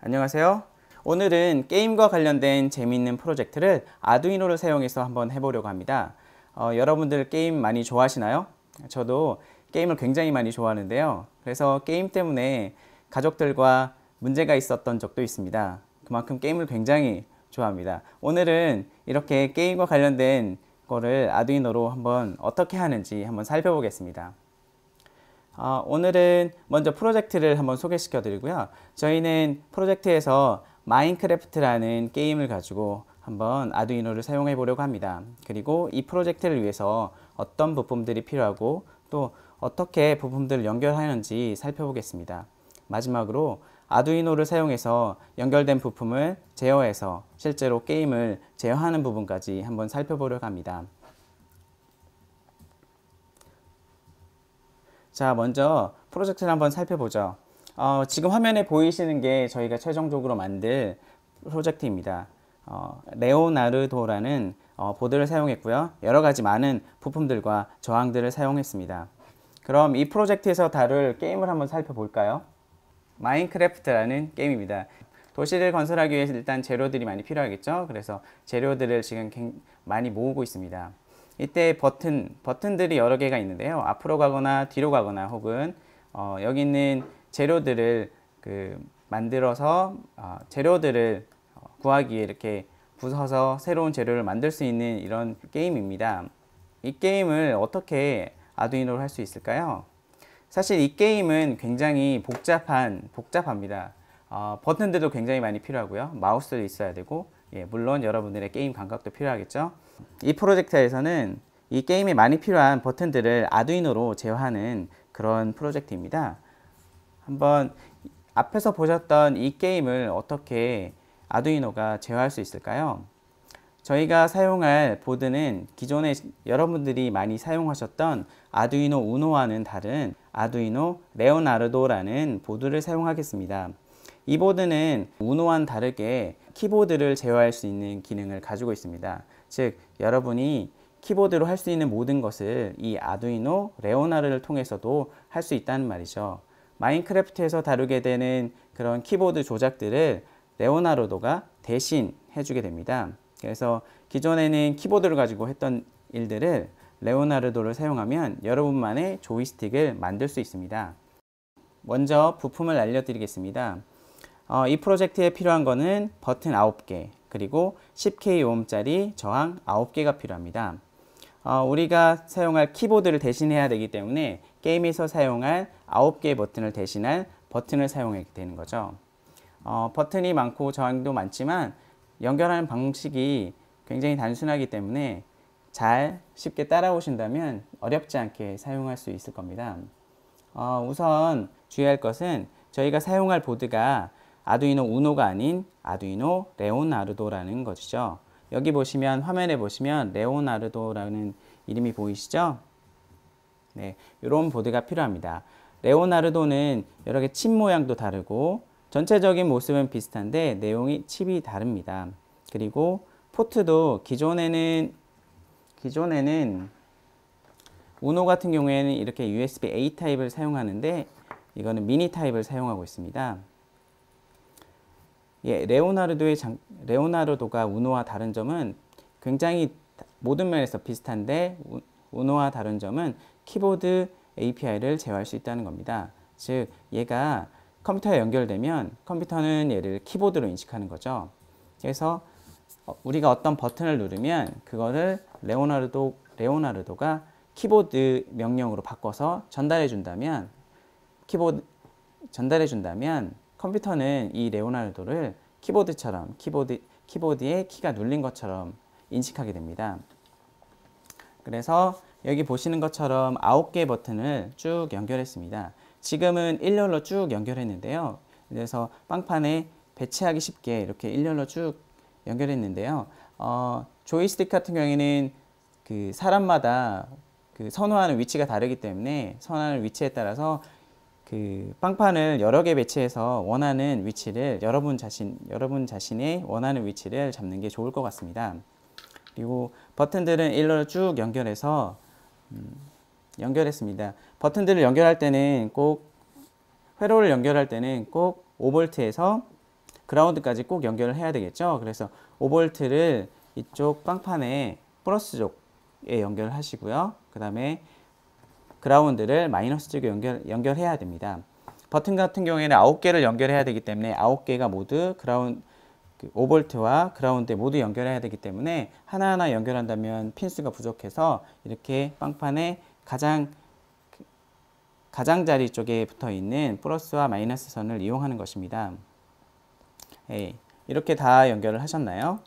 안녕하세요. 오늘은 게임과 관련된 재미있는 프로젝트를 아두이노를 사용해서 한번 해보려고 합니다. 여러분들 게임 많이 좋아하시나요? 저도 게임을 굉장히 많이 좋아하는데요. 그래서 게임 때문에 가족들과 문제가 있었던 적도 있습니다. 그만큼 게임을 굉장히 좋아합니다. 오늘은 이렇게 게임과 관련된 거를 아두이노로 한번 어떻게 하는지 한번 살펴보겠습니다. 오늘은 먼저 프로젝트를 한번 소개시켜 드리고요. 저희는 프로젝트에서 마인크래프트라는 게임을 가지고 한번 아두이노를 사용해 보려고 합니다. 그리고 이 프로젝트를 위해서 어떤 부품들이 필요하고 또 어떻게 부품들을 연결하는지 살펴보겠습니다. 마지막으로 아두이노를 사용해서 연결된 부품을 제어해서 실제로 게임을 제어하는 부분까지 한번 살펴보려고 합니다. 자, 먼저 프로젝트를 한번 살펴보죠. 지금 화면에 보이시는 게 저희가 최종적으로 만들 프로젝트입니다. 레오나르도라는 보드를 사용했고요. 여러 가지 많은 부품들과 저항들을 사용했습니다. 그럼 이 프로젝트에서 다룰 게임을 한번 살펴볼까요? 마인크래프트라는 게임입니다. 도시를 건설하기 위해서 일단 재료들이 많이 필요하겠죠. 그래서 재료들을 지금 많이 모으고 있습니다. 이때 버튼들이 여러 개가 있는데요. 앞으로 가거나 뒤로 가거나 혹은 여기 있는 재료들을 만들어서 재료들을 구하기 위해 이렇게 부숴서 새로운 재료를 만들 수 있는 이런 게임입니다. 이 게임을 어떻게 아두이노로 할 수 있을까요? 사실 이 게임은 굉장히 복잡합니다. 버튼들도 굉장히 많이 필요하고요. 마우스도 있어야 되고, 물론 여러분들의 게임 감각도 필요하겠죠. 이 프로젝트에서는 이 게임에 많이 필요한 버튼들을 아두이노로 제어하는 그런 프로젝트입니다. 한번 앞에서 보셨던 이 게임을 어떻게 아두이노가 제어할 수 있을까요? 저희가 사용할 보드는 기존에 여러분들이 많이 사용하셨던 아두이노 우노와는 다른 아두이노 레오나르도라는 보드를 사용하겠습니다. 이 보드는 우노와는 다르게 키보드를 제어할 수 있는 기능을 가지고 있습니다. 즉, 여러분이 키보드로 할 수 있는 모든 것을 이 아두이노 레오나르를 통해서도 할 수 있다는 말이죠. 마인크래프트에서 다루게 되는 그런 키보드 조작들을 레오나르도가 대신 해주게 됩니다. 그래서 기존에는 키보드를 가지고 했던 일들을 레오나르도를 사용하면 여러분만의 조이스틱을 만들 수 있습니다. 먼저 부품을 알려드리겠습니다. 이 프로젝트에 필요한 거는 버튼 9개 그리고 10K 오음짜리 저항 9개가 필요합니다. 우리가 사용할 키보드를 대신해야 되기 때문에 게임에서 사용할 9개의 버튼을 대신할 버튼을 사용하게 되는 거죠. 버튼이 많고 저항도 많지만 연결하는 방식이 굉장히 단순하기 때문에 쉽게 따라오신다면 어렵지 않게 사용할 수 있을 겁니다. 우선 주의할 것은 저희가 사용할 보드가 아두이노 우노가 아닌 아두이노 레오나르도라는 것이죠. 여기 보시면 화면에 보시면 레오나르도라는 이름이 보이시죠? 네, 이런 보드가 필요합니다. 레오나르도는 여러 개 칩 모양도 다르고 전체적인 모습은 비슷한데 내용이 칩이 다릅니다. 그리고 포트도 기존에는 우노 같은 경우에는 이렇게 USB-A 타입을 사용하는데 이거는 미니 타입을 사용하고 있습니다. 레오나르도가 우노와 다른 점은 굉장히 모든 면에서 비슷한데 우노와 다른 점은 키보드 API를 제어할 수 있다는 겁니다. 즉, 얘가 컴퓨터에 연결되면 컴퓨터는 얘를 키보드로 인식하는 거죠. 그래서 우리가 어떤 버튼을 누르면 그거를 레오나르도가 키보드 명령으로 바꿔서 전달해 준다면 컴퓨터는 이 레오나르도를 키보드처럼 키보드에 키가 눌린 것처럼 인식하게 됩니다. 그래서 여기 보시는 것처럼 9개의 버튼을 쭉 연결했습니다. 지금은 일렬로 쭉 연결했는데요. 그래서 빵판에 배치하기 쉽게 이렇게 일렬로 쭉 연결했는데요. 조이스틱 같은 경우에는 사람마다 선호하는 위치가 다르기 때문에 선호하는 위치에 따라서 빵판을 여러 개 배치해서 원하는 위치를 여러분 자신의 원하는 위치를 잡는 게 좋을 것 같습니다. 그리고 버튼들은 일렬로 쭉 연결해서 연결했습니다. 버튼들을 연결할 때는 꼭 회로를 연결할 때는 꼭 5V에서 그라운드까지 꼭 연결을 해야 되겠죠. 그래서 5V를 이쪽 빵판에 플러스 쪽에 연결을 하시고요. 그 다음에 그라운드를 마이너스 쪽에 연결해야 됩니다. 버튼 같은 경우에는 9개를 연결해야 되기 때문에 9개가 모두 5V와 그라운드에 모두 연결해야 되기 때문에 하나하나 연결한다면 핀수가 부족해서 이렇게 빵판에 가장자리 쪽에 붙어 있는 플러스와 마이너스 선을 이용하는 것입니다. 이렇게 다 연결을 하셨나요?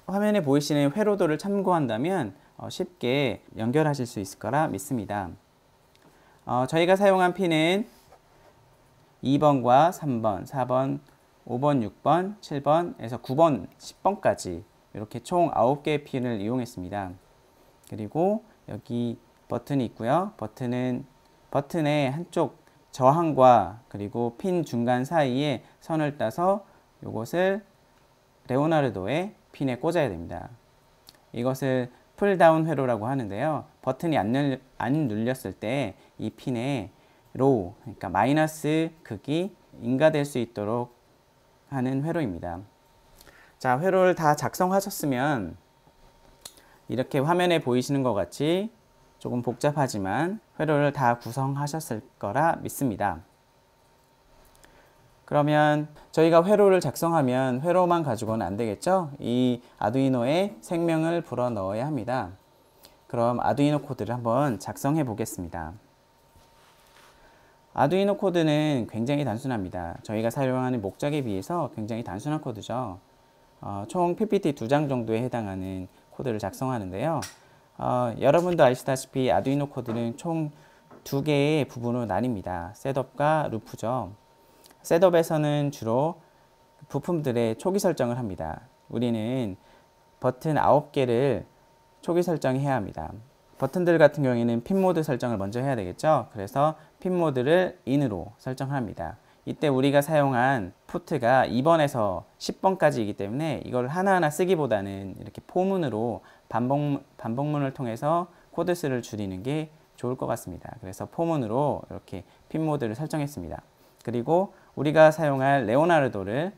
화면에 보이시는 회로도를 참고한다면 쉽게 연결하실 수 있을 거라 믿습니다. 저희가 사용한 핀은 2번과 3번, 4번, 5번, 6번, 7번에서 9번, 10번까지 이렇게 총 9개의 핀을 이용했습니다. 그리고 여기 버튼이 있고요. 버튼의 한쪽 저항과 그리고 핀 중간 사이에 선을 따서 이것을 레오나르도의 핀에 꽂아야 됩니다. 이것을 풀다운 회로라고 하는데요. 버튼이 안 눌렸을 때 이 핀에 로우, 그러니까 마이너스 극이 인가될 수 있도록 하는 회로입니다. 자, 회로를 다 작성하셨으면 이렇게 화면에 보이시는 것 같이 조금 복잡하지만 회로를 다 구성하셨을 거라 믿습니다. 그러면 저희가 회로를 작성하면 회로만 가지고는 안 되겠죠? 이 아두이노에 생명을 불어 넣어야 합니다. 그럼 아두이노 코드를 한번 작성해 보겠습니다. 아두이노 코드는 굉장히 단순합니다. 저희가 사용하는 목적에 비해서 굉장히 단순한 코드죠. 총 PPT 2장 정도에 해당하는 코드를 작성하는데요. 여러분도 아시다시피 아두이노 코드는 총 2개의 부분으로 나뉩니다. 셋업과 루프죠. 셋업에서는 주로 부품들의 초기 설정을 합니다. 우리는 버튼 9개를 초기 설정해야 합니다. 버튼들 같은 경우에는 핀 모드 설정을 먼저 해야 되겠죠. 그래서 핀 모드를 인으로 설정합니다. 이때 우리가 사용한 포트가 2번에서 10번까지이기 때문에 이걸 하나하나 쓰기보다는 이렇게 포문으로 반복문을 통해서 코드 수를 줄이는 게 좋을 것 같습니다. 그래서 포문으로 이렇게 핀 모드를 설정했습니다. 그리고 우리가 사용할 레오나르도를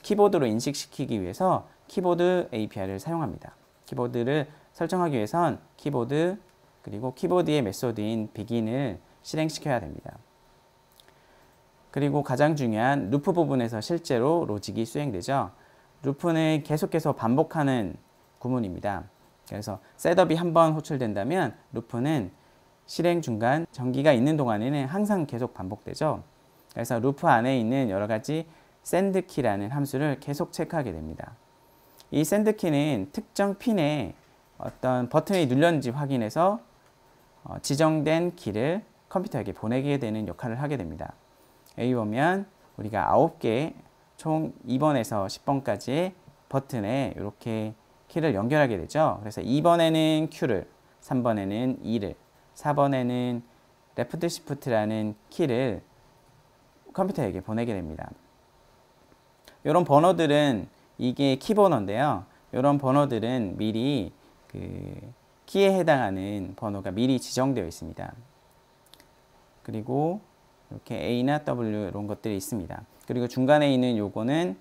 키보드로 인식시키기 위해서 키보드 API를 사용합니다. 키보드를 설정하기 위해선 키보드 그리고 키보드의 메소드인 begin을 실행시켜야 됩니다. 그리고 가장 중요한 루프 부분에서 실제로 로직이 수행되죠. 루프는 계속해서 반복하는 구문입니다. 그래서 셋업이 한번 호출된다면 루프는 실행 중간 전기가 있는 동안에는 항상 계속 반복되죠. 그래서 루프 안에 있는 여러 가지 샌드키라는 함수를 계속 체크하게 됩니다. 이 샌드키는 특정 핀에 어떤 버튼이 눌렸는지 확인해서 지정된 키를 컴퓨터에게 보내게 되는 역할을 하게 됩니다. 여기 보면 우리가 9개 총 2번에서 10번까지의 버튼에 이렇게 키를 연결하게 되죠. 그래서 2번에는 Q를, 3번에는 E를, 4번에는 레프트 시프트라는 키를 컴퓨터에게 보내게 됩니다. 이런 번호들은 이게 키 번호인데요. 이런 번호들은 미리 키에 해당하는 번호가 미리 지정되어 있습니다. 그리고 이렇게 A나 W 이런 것들이 있습니다. 그리고 중간에 있는 요거는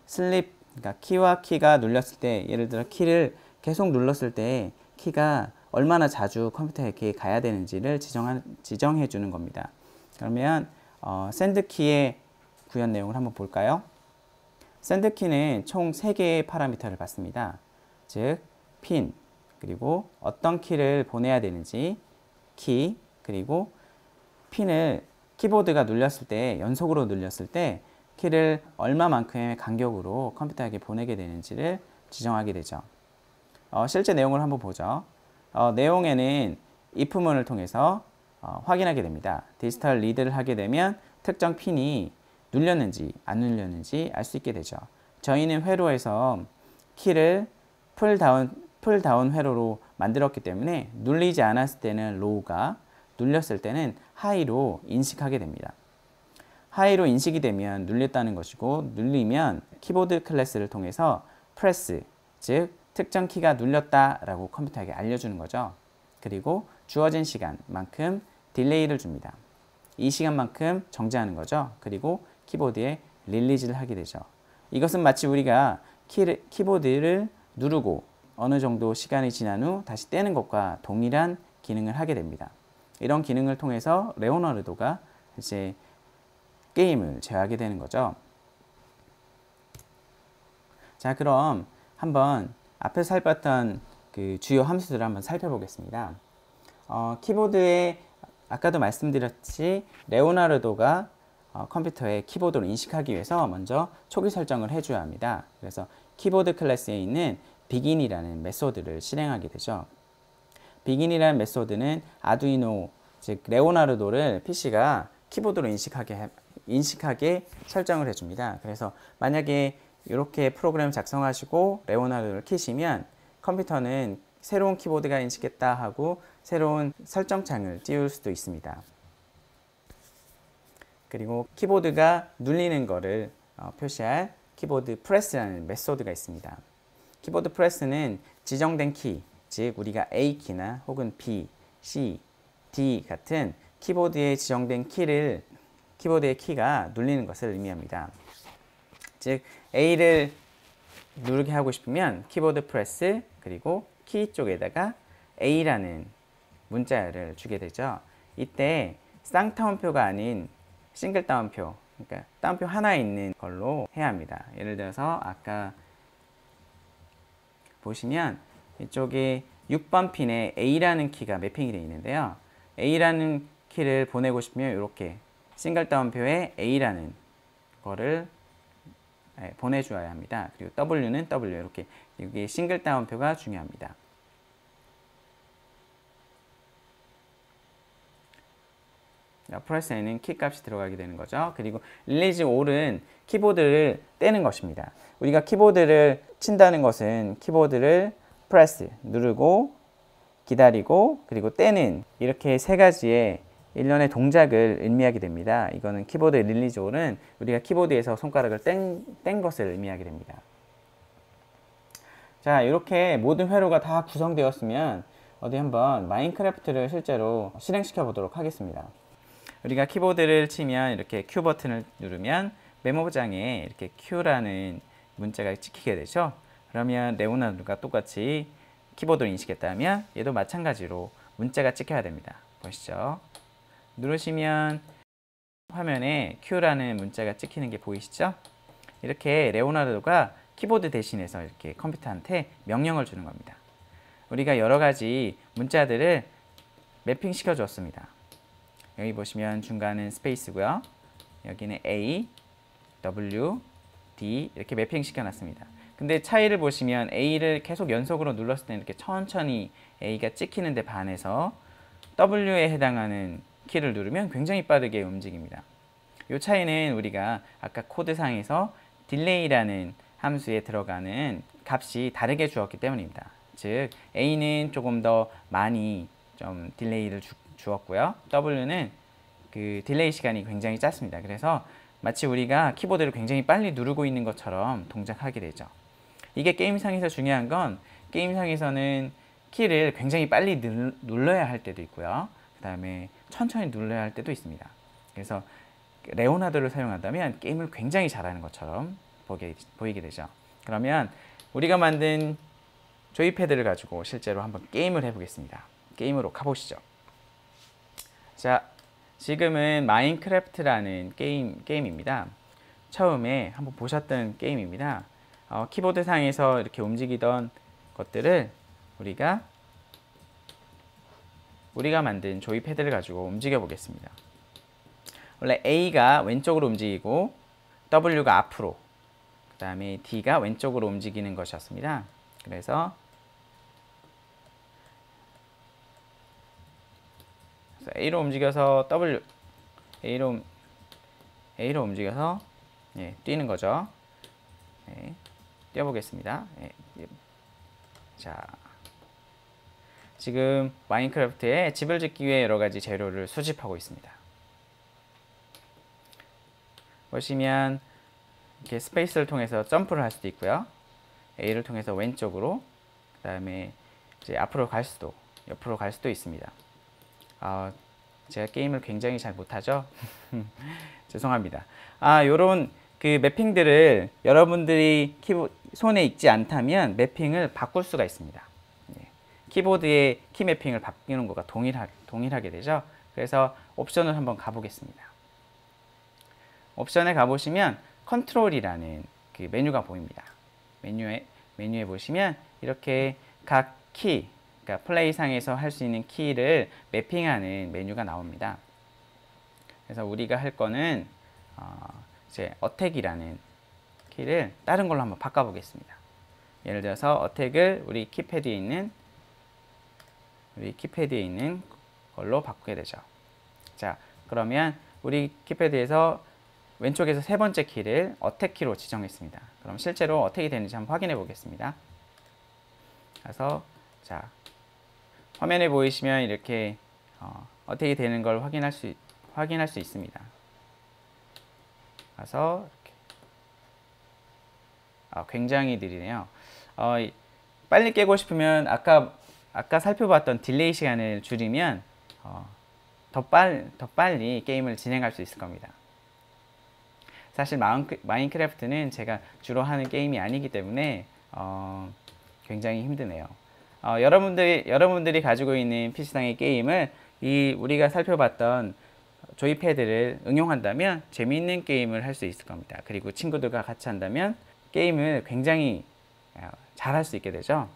슬립, 그러니까 키와 키가 눌렸을 때, 예를 들어 키를 계속 눌렀을 때 키가 얼마나 자주 컴퓨터에 가야 되는지를 지정해 주는 겁니다. 그러면 샌드키의 구현 내용을 한번 볼까요? 샌드키는 총 3개의 파라미터를 받습니다. 즉 핀, 그리고 어떤 키를 보내야 되는지, 키, 그리고 핀을 키보드가 눌렸을 때, 연속으로 눌렸을 때 키를 얼마만큼의 간격으로 컴퓨터에게 보내게 되는지를 지정하게 되죠. 실제 내용을 한번 보죠. 내용에는 if문을 통해서 확인하게 됩니다. 디지털 리드를 하게 되면 특정 핀이 눌렸는지 안 눌렸는지 알 수 있게 되죠. 저희는 회로에서 키를 풀다운 회로로 만들었기 때문에 눌리지 않았을 때는 로우가, 눌렸을 때는 하이로 인식하게 됩니다. 하이로 인식이 되면 눌렸다는 것이고, 눌리면 키보드 클래스를 통해서 프레스, 즉 특정 키가 눌렸다라고 컴퓨터에게 알려주는 거죠. 그리고 주어진 시간만큼 딜레이를 줍니다. 이 시간만큼 정지하는 거죠. 그리고 키보드에 릴리즈를 하게 되죠. 이것은 마치 우리가 키보드를 누르고 어느 정도 시간이 지난 후 다시 떼는 것과 동일한 기능을 하게 됩니다. 이런 기능을 통해서 레오나르도가 이제 게임을 제어하게 되는 거죠. 자, 그럼 한번 앞에서 살폈던 그 주요 함수들을 한번 살펴보겠습니다. 키보드에 아까도 말씀드렸듯이 레오나르도가 컴퓨터의 키보드를 인식하기 위해서 먼저 초기 설정을 해줘야 합니다. 그래서 키보드 클래스에 있는 begin이라는 메소드를 실행하게 되죠. begin이라는 메소드는 아두이노, 즉 레오나르도를 PC가 키보드로 인식하게 설정을 해줍니다. 그래서 만약에 이렇게 프로그램 작성하시고 레오나르도를 키시면 컴퓨터는 새로운 키보드가 인식했다 하고 새로운 설정창을 띄울 수도 있습니다. 그리고 키보드가 눌리는 것을 표시할 키보드 프레스라는 메소드가 있습니다. 키보드 프레스는 지정된 키, 즉 우리가 A키나 혹은 B, C, D 같은 키보드에 지정된 키보드의 키가 눌리는 것을 의미합니다. 즉 A를 누르게 하고 싶으면 키보드 프레스 그리고 키 쪽에다가 A라는 문자를 주게 되죠. 이때 쌍따옴표가 아닌 싱글 따옴표, 그러니까 따옴표 하나 있는 걸로 해야 합니다. 예를 들어서 아까 보시면 이쪽에 6번 핀에 A라는 키가 매핑이 되어 있는데요. A라는 키를 보내고 싶으면 이렇게 싱글 따옴표에 A라는 거를 보내줘야 합니다. 그리고 W는 W, 이렇게 여기 싱글 따옴표가 중요합니다. 프레스에는 키 값이 들어가게 되는 거죠. 그리고 릴리즈 올은 키보드를 떼는 것입니다. 우리가 키보드를 친다는 것은 키보드를 프레스, 누르고 기다리고 그리고 떼는, 이렇게 세 가지의 일련의 동작을 의미하게 됩니다. 이거는 키보드 릴리즈 올은 우리가 키보드에서 손가락을 뗀 것을 의미하게 됩니다. 자, 이렇게 모든 회로가 다 구성되었으면 어디 한번 마인크래프트를 실제로 실행시켜 보도록 하겠습니다. 우리가 키보드를 치면 이렇게 Q 버튼을 누르면 메모장에 이렇게 Q라는 문자가 찍히게 되죠. 그러면 레오나르도가 똑같이 키보드를 인식했다면 얘도 마찬가지로 문자가 찍혀야 됩니다. 보시죠. 누르시면 화면에 Q라는 문자가 찍히는 게 보이시죠? 이렇게 레오나르도가 키보드 대신해서 이렇게 컴퓨터한테 명령을 주는 겁니다. 우리가 여러 가지 문자들을 매핑 시켜 주었습니다. 여기 보시면 중간은 스페이스고요. 여기는 A, W, D 이렇게 매핑 시켜놨습니다. 근데 차이를 보시면 A를 계속 연속으로 눌렀을 때 이렇게 천천히 A가 찍히는데 반해서 W에 해당하는 키를 누르면 굉장히 빠르게 움직입니다. 이 차이는 우리가 아까 코드상에서 딜레이라는 함수에 들어가는 값이 다르게 주었기 때문입니다. 즉 A는 조금 더 많이 좀 딜레이를 주었고요. W는 그 딜레이 시간이 굉장히 짧습니다. 그래서 마치 우리가 키보드를 굉장히 빨리 누르고 있는 것처럼 동작하게 되죠. 이게 게임상에서 중요한 건, 게임상에서는 키를 굉장히 빨리 눌러야 할 때도 있고요. 그 다음에 천천히 눌러야 할 때도 있습니다. 그래서 레오나르도를 사용한다면 게임을 굉장히 잘하는 것처럼 보이게 되죠. 그러면 우리가 만든 조이패드를 가지고 실제로 한번 게임을 해보겠습니다. 게임으로 가보시죠. 자, 지금은 마인크래프트라는 게임입니다. 처음에 한번 보셨던 게임입니다. 키보드 상에서 이렇게 움직이던 것들을 우리가 만든 조이패드를 가지고 움직여 보겠습니다. 원래 A가 왼쪽으로 움직이고 W가 앞으로, 그 다음에 D가 왼쪽으로 움직이는 것이었습니다. 그래서 A로 움직여서 A로 움직여서 뛰는 거죠. 뛰어보겠습니다. 자, 지금 마인크래프트에 집을 짓기 위해 여러 가지 재료를 수집하고 있습니다. 보시면 이렇게 스페이스를 통해서 점프를 할 수도 있고요. A를 통해서 왼쪽으로, 그 다음에 이제 앞으로 갈 수도, 옆으로 갈 수도 있습니다. 제가 게임을 굉장히 잘 못하죠? 죄송합니다. 요런 그 매핑들을 여러분들이 손에 익지 않다면 매핑을 바꿀 수가 있습니다. 키보드의 키 매핑을 바뀌는 것과 동일하게 되죠. 그래서 옵션을 한번 가보겠습니다. 옵션에 가보시면 컨트롤이라는 그 메뉴가 보입니다. 메뉴에 보시면 이렇게 각 키, 그러니까 플레이상에서 할 수 있는 키를 매핑하는 메뉴가 나옵니다. 그래서 우리가 할 거는 이제 어택이라는 키를 다른 걸로 한번 바꿔보겠습니다. 예를 들어서 어택을 우리 키패드에 있는 걸로 바꾸게 되죠. 자, 그러면 우리 키패드에서 왼쪽에서 세 번째 키를 어택 키로 지정했습니다. 그럼 실제로 어택이 되는지 한번 확인해 보겠습니다. 그래서 자, 화면에 보이시면 이렇게 어택이 되는 걸 확인할 수 있습니다. 그래서 이렇게 굉장히 느리네요. 빨리 깨고 싶으면 아까 살펴봤던 딜레이 시간을 줄이면 더 빨리 게임을 진행할 수 있을 겁니다. 사실 마인크래프트는 제가 주로 하는 게임이 아니기 때문에 굉장히 힘드네요. 여러분들이 가지고 있는 PC상의 게임을 우리가 살펴봤던 조이패드를 응용한다면 재미있는 게임을 할 수 있을 겁니다. 그리고 친구들과 같이 한다면 게임을 굉장히 잘 할 수 있게 되죠.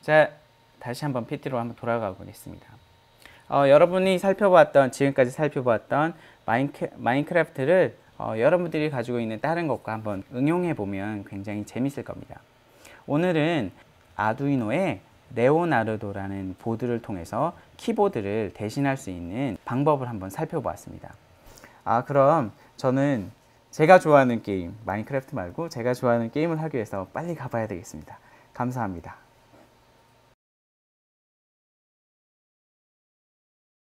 자, 다시 한번 PT로 한번 돌아가 보겠습니다. 여러분이 지금까지 살펴봤던 마인크래프트를 여러분들이 가지고 있는 다른 것과 한번 응용해 보면 굉장히 재밌을 겁니다. 오늘은 아두이노의 레오나르도라는 보드를 통해서 키보드를 대신할 수 있는 방법을 한번 살펴보았습니다. 그럼 저는 제가 좋아하는 게임, 마인크래프트 말고 제가 좋아하는 게임을 하기 위해서 빨리 가봐야 되겠습니다. 감사합니다.